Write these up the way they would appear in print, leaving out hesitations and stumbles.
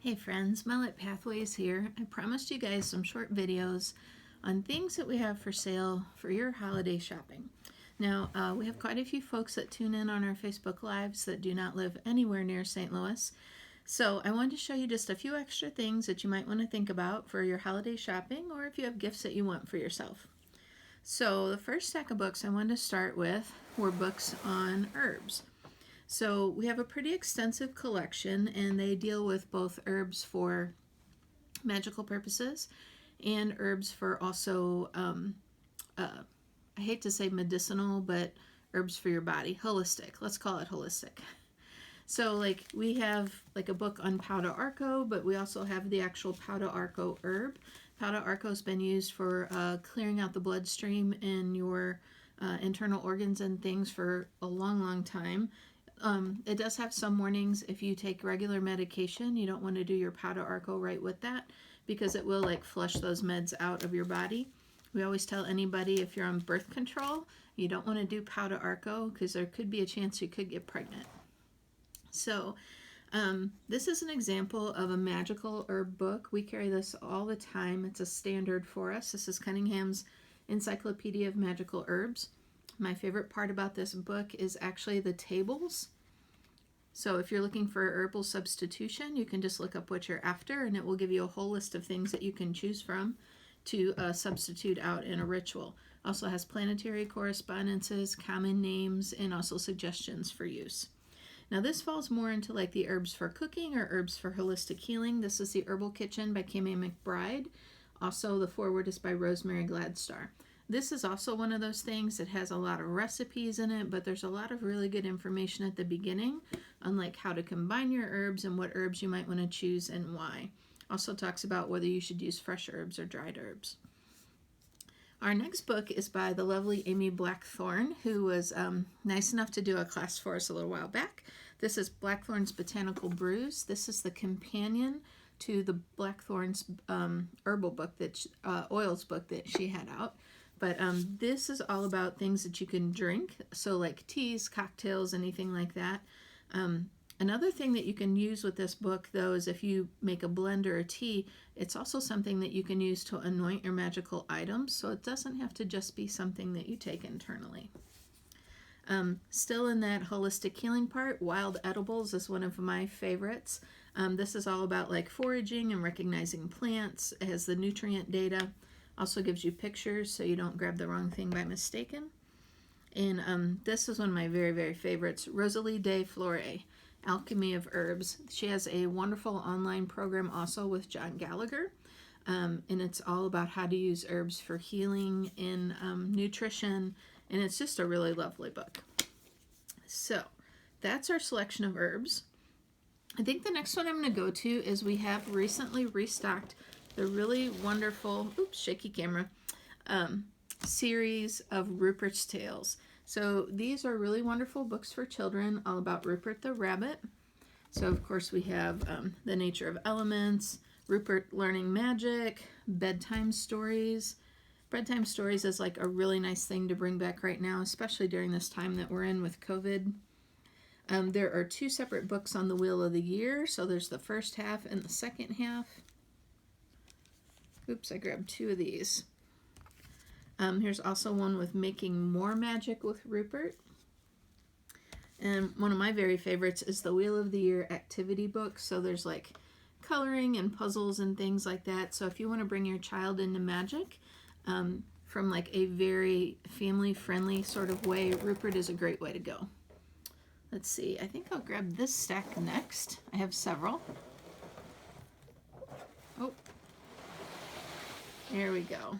Hey friends, Millet Pathways here. I promised you guys some short videos on things that we have for sale for your holiday shopping. Now, we have quite a few folks that tune in on our Facebook Lives that do not live anywhere near St. Louis. So I wanted to show you just a few extra things that you might want to think about for your holiday shopping or if you have gifts that you want for yourself. So the first stack of books I wanted to start with were books on herbs. So we have a pretty extensive collection, and they deal with both herbs for magical purposes and herbs for also, I hate to say medicinal, but herbs for your body. Holistic. Let's call it holistic. So like we have like a book on Pau d'Arco, but we also have the actual Pau d'Arco herb. Pau d'Arco has been used for clearing out the bloodstream in your internal organs and things for a long time. It does have some warnings. If you take regular medication, you don't want to do your Pau d'Arco right with that because it will like flush those meds out of your body. We always tell anybody if you're on birth control, you don't want to do Pau d'Arco because there could be a chance you could get pregnant. So this is an example of a magical herb book. We carry this all the time. It's a standard for us. This is Cunningham's Encyclopedia of Magical Herbs. My favorite part about this book is actually the tables. So if you're looking for a herbal substitution, you can just look up what you're after and it will give you a whole list of things that you can choose from to substitute out in a ritual. Also has planetary correspondences, common names, and also suggestions for use. Now this falls more into like the herbs for cooking or herbs for holistic healing. This is the Herbal Kitchen by Kimmy McBride. Also the foreword is by Rosemary Gladstar. This is also one of those things that has a lot of recipes in it, but there's a lot of really good information at the beginning on like how to combine your herbs and what herbs you might want to choose and why. Also talks about whether you should use fresh herbs or dried herbs. Our next book is by the lovely Amy Blackthorne, who was nice enough to do a class for us a little while back. This is Blackthorne's Botanical Brews. This is the companion to the Blackthorne's herbal book, oils book that she had out. But this is all about things that you can drink, so like teas, cocktails, anything like that. Another thing that you can use with this book, though, is if you make a blend or a tea, it's also something that you can use to anoint your magical items, so it doesn't have to just be something that you take internally. Still in that holistic healing part, Wild Edibles is one of my favorites. This is all about like foraging and recognizing plants. It has the nutrient data. Also gives you pictures so you don't grab the wrong thing by mistaken. And this is one of my very favorites, Rosalie de Flore, Alchemy of Herbs. She has a wonderful online program also with John Gallagher. And it's all about how to use herbs for healing and nutrition. And it's just a really lovely book. So that's our selection of herbs. I think the next one I'm going to go to is we have recently restocked the really wonderful, shaky camera, series of Rupert's Tales. So these are really wonderful books for children, all about Rupert the Rabbit. So of course we have The Nature of Elements, Rupert Learning Magic, Bedtime Stories. Bedtime Stories is like a really nice thing to bring back right now, especially during this time that we're in with COVID. There are two separate books on the Wheel of the Year. So there's the first half and the second half. Oops, I grabbed two of these. Here's also one with Making More Magic with Rupert. And one of my very favorites is the Wheel of the Year activity book. So there's like coloring and puzzles and things like that. So if you want to bring your child into magic from like a very family-friendly sort of way, Rupert is a great way to go. Let's see, I think I'll grab this stack next. I have several. Oh. There we go.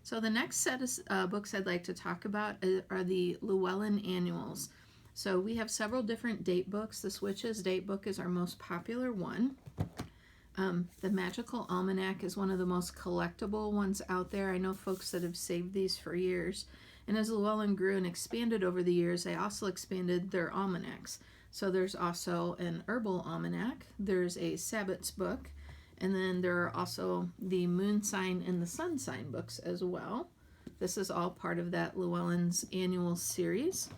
So the next set of books I'd like to talk about are the Llewellyn Annuals. So we have several different date books. The Switch's date book is our most popular one. The Magical Almanac is one of the most collectible ones out there. I know folks that have saved these for years. And as Llewellyn grew and expanded over the years, they also expanded their almanacs. So there's also an herbal almanac. There's a Sabbath's book. And then there are also the Moon Sign and the Sun Sign books as well. This is all part of that Llewellyn's annual series.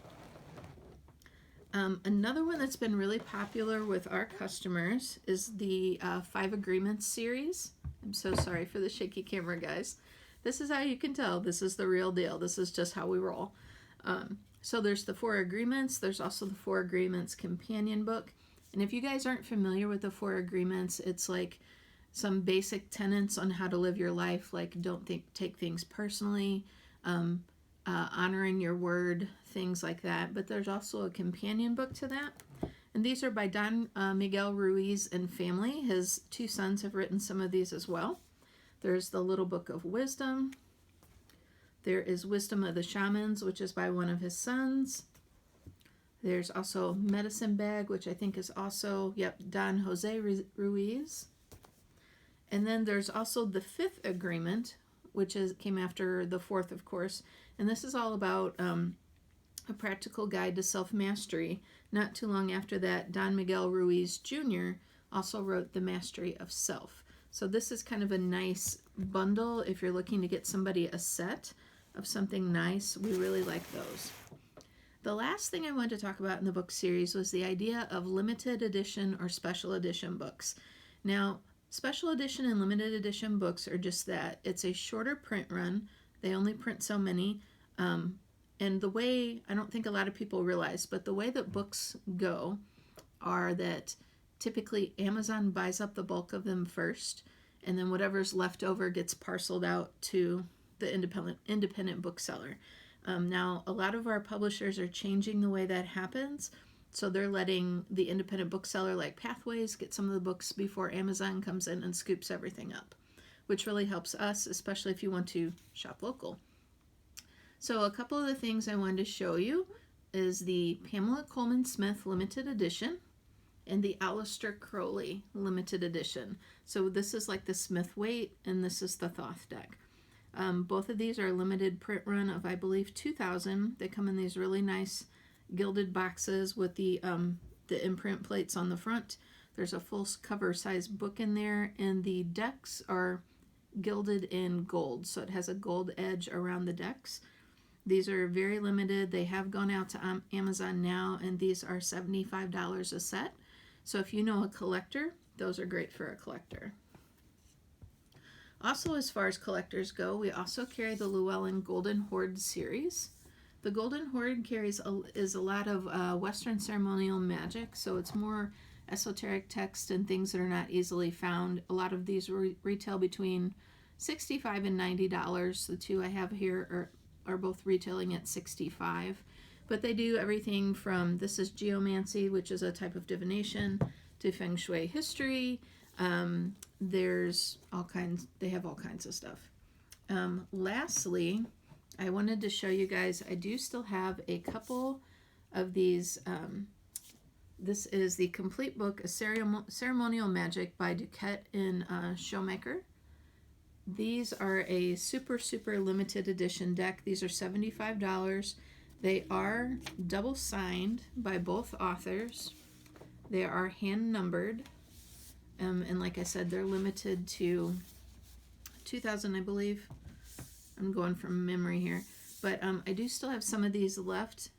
Another one that's been really popular with our customers is the 5 Agreements series. I'm so sorry for the shaky camera, guys. This is how you can tell this is the real deal. This is just how we roll. So there's the 4 Agreements. There's also the 4 Agreements companion book. And if you guys aren't familiar with the 4 Agreements, it's like some basic tenets on how to live your life, like don't take things personally, honoring your word, things like that. But there's also a companion book to that. And these are by Don Miguel Ruiz and family. His 2 sons have written some of these as well. There's the Little Book of Wisdom. There is Wisdom of the Shamans, which is by one of his sons. There's also Medicine Bag, which I think is also, Don Jose Ruiz. And then there's also the 5th Agreement, which came after the 4th, of course. And this is all about a practical guide to self-mastery. Not too long after that, Don Miguel Ruiz Jr. also wrote The Mastery of Self. So this is kind of a nice bundle if you're looking to get somebody a set of something nice. We really like those. The last thing I wanted to talk about in the book series was the idea of limited edition or special edition books. Now, special edition and limited edition books are just that. It's a shorter print run. They only print so many. And the way, I don't think a lot of people realize, but the way that books go are that typically Amazon buys up the bulk of them first, and then whatever's left over gets parceled out to the independent bookseller. Now, a lot of our publishers are changing the way that happens, so they're letting the independent bookseller like Pathways get some of the books before Amazon comes in and scoops everything up, which really helps us, especially if you want to shop local. So a couple of the things I wanted to show you is the Pamela Coleman Smith limited edition and the Aleister Crowley limited edition. So this is like the Smith Waite and this is the Thoth deck. Both of these are limited print run of, I believe, 2,000. They come in these really nice gilded boxes with the imprint plates on the front. There's a full cover size book in there, and the decks are gilded in gold, so it has a gold edge around the decks. These are very limited. They have gone out to Amazon now, and these are $75 a set. So if you know a collector, those are great for a collector. Also, as far as collectors go, we also carry the Llewellyn Golden Horde series. The Golden Horde is a lot of Western ceremonial magic, so it's more esoteric text and things that are not easily found. A lot of these retail between $65 and $90. The 2 I have here are both retailing at $65. But they do everything from, this is geomancy, which is a type of divination, to feng shui history. There's all kinds, they have all kinds of stuff. Lastly, I wanted to show you guys, I do still have a couple of these. This is the complete book, A Ceremonial Magic by Duquette and Showmaker. These are a super, super limited edition deck. These are $75. They are double signed by both authors. They are hand numbered. And like I said, they're limited to 2,000, I believe. I'm going from memory here. But I do still have some of these left.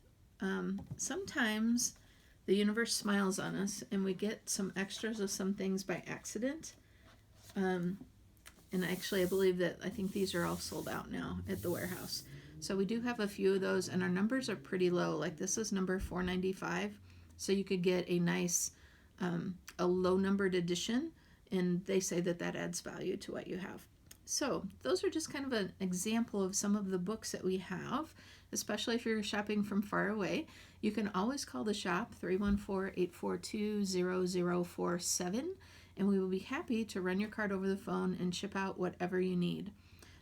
Sometimes the universe smiles on us and we get some extras of some things by accident. And actually, I believe that I think these are all sold out now at the warehouse. So we do have a few of those, and our numbers are pretty low. Like this is number 495. So you could get a nice, a low numbered edition, and they say that that adds value to what you have. So those are just kind of an example of some of the books that we have, especially if you're shopping from far away. You can always call the shop, 314-842-0047, and we will be happy to run your card over the phone and ship out whatever you need.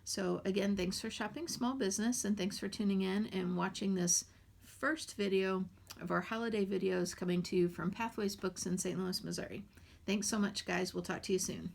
So again, thanks for shopping small business, and thanks for tuning in and watching this first video of our holiday videos coming to you from Pathways Books in St. Louis, Missouri. Thanks so much, guys. We'll talk to you soon.